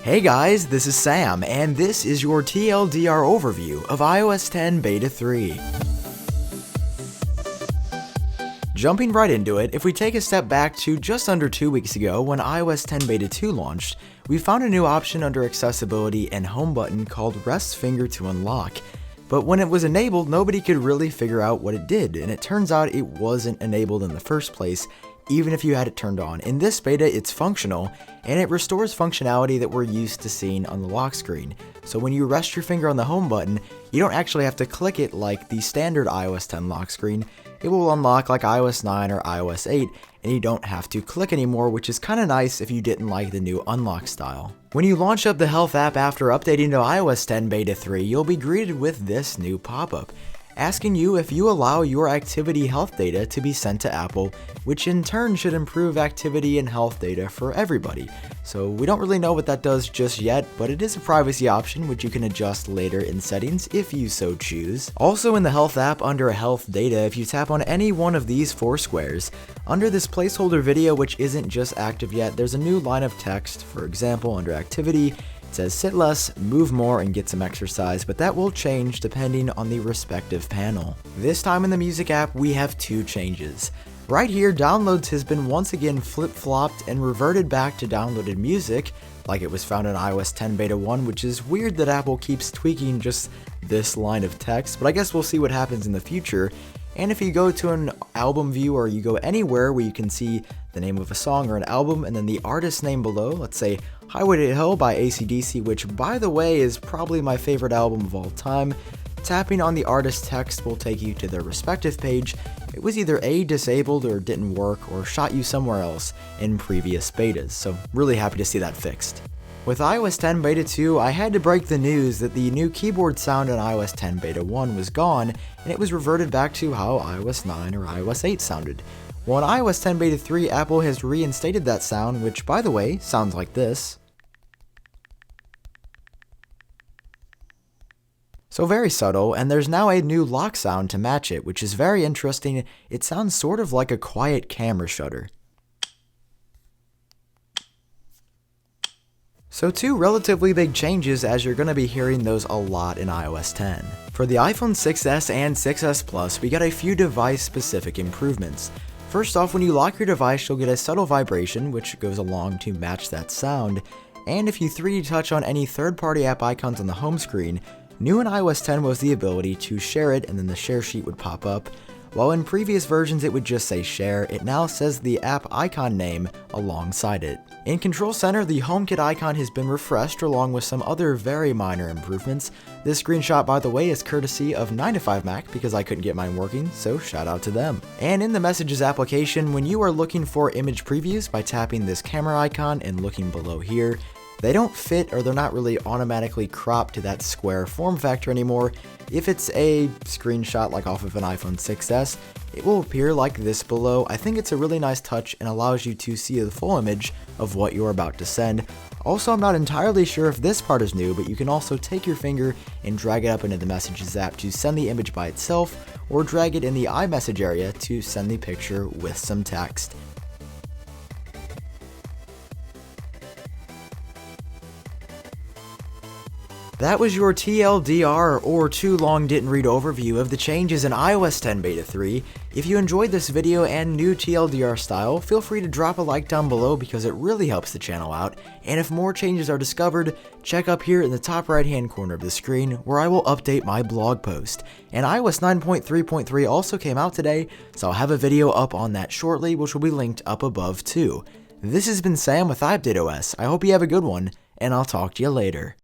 Hey guys, this is Sam, and this is your TLDR overview of iOS 10 Beta 3. Jumping right into it, if we take a step back to just under 2 weeks ago when iOS 10 Beta 2 launched, we found a new option under Accessibility and Home button called Rest Finger to Unlock. But when it was enabled, nobody could really figure out what it did, and it turns out it wasn't enabled in the first place, even if you had it turned on. In this beta, it's functional, and it restores functionality that we're used to seeing on the lock screen. So when you rest your finger on the home button, you don't actually have to click it like the standard iOS 10 lock screen. It will unlock like iOS 9 or iOS 8, and you don't have to click anymore, which is kinda nice if you didn't like the new unlock style. When you launch up the Health app after updating to iOS 10 Beta 3, you'll be greeted with this new pop-up, asking you if you allow your activity health data to be sent to Apple, which in turn should improve activity and health data for everybody. So we don't really know what that does just yet, but it is a privacy option which you can adjust later in settings if you so choose. Also in the Health app under Health Data, if you tap on any one of these 4 squares, under this placeholder video which isn't just active yet, there's a new line of text. For example, under Activity, it says sit less, move more, and get some exercise, but that will change depending on the respective panel. This time in the Music app, we have 2 changes. Right here, downloads has been once again flip-flopped and reverted back to downloaded music, like it was found in iOS 10 Beta 1, which is weird that Apple keeps tweaking just this line of text, but I guess we'll see what happens in the future. And if you go to an album view or you go anywhere where you can see the name of a song or an album and then the artist name below, let's say Highway to Hell by AC/DC, which by the way is probably my favorite album of all time, tapping on the artist text will take you to their respective page. It was either A, disabled or didn't work or shot you somewhere else in previous betas, so really happy to see that fixed. With iOS 10 Beta 2, I had to break the news that the new keyboard sound in iOS 10 Beta 1 was gone, and it was reverted back to how iOS 9 or iOS 8 sounded. Well, in iOS 10 Beta 3, Apple has reinstated that sound, which, by the way, sounds like this. So very subtle, and there's now a new lock sound to match it, which is very interesting. It sounds sort of like a quiet camera shutter. So 2 relatively big changes, as you're going to be hearing those a lot in iOS 10. For the iPhone 6s and 6s Plus, we got a few device-specific improvements. First off, when you lock your device, you'll get a subtle vibration, which goes along to match that sound. And if you 3D touch on any third-party app icons on the home screen, new in iOS 10 was the ability to share it, and then the share sheet would pop up. While in previous versions it would just say share, it now says the app icon name alongside it. In Control Center, the HomeKit icon has been refreshed along with some other very minor improvements. This screenshot, by the way, is courtesy of 9to5Mac because I couldn't get mine working, so shout out to them. And in the Messages application, when you are looking for image previews by tapping this camera icon and looking below here, they don't fit, or they're not really automatically cropped to that square form factor anymore. If it's a screenshot like off of an iPhone 6s, it will appear like this below. I think it's a really nice touch and allows you to see the full image of what you're about to send. Also, I'm not entirely sure if this part is new, but you can also take your finger and drag it up into the Messages app to send the image by itself, or drag it in the iMessage area to send the picture with some text. That was your TLDR, or too long didn't read overview of the changes in iOS 10 Beta 3. If you enjoyed this video and new TLDR style, feel free to drop a like down below because it really helps the channel out, and if more changes are discovered, check up here in the top right hand corner of the screen where I will update my blog post. And iOS 9.3.3 also came out today, so I'll have a video up on that shortly, which will be linked up above too. This has been Sam with iUpdateOS. I hope you have a good one, and I'll talk to you later.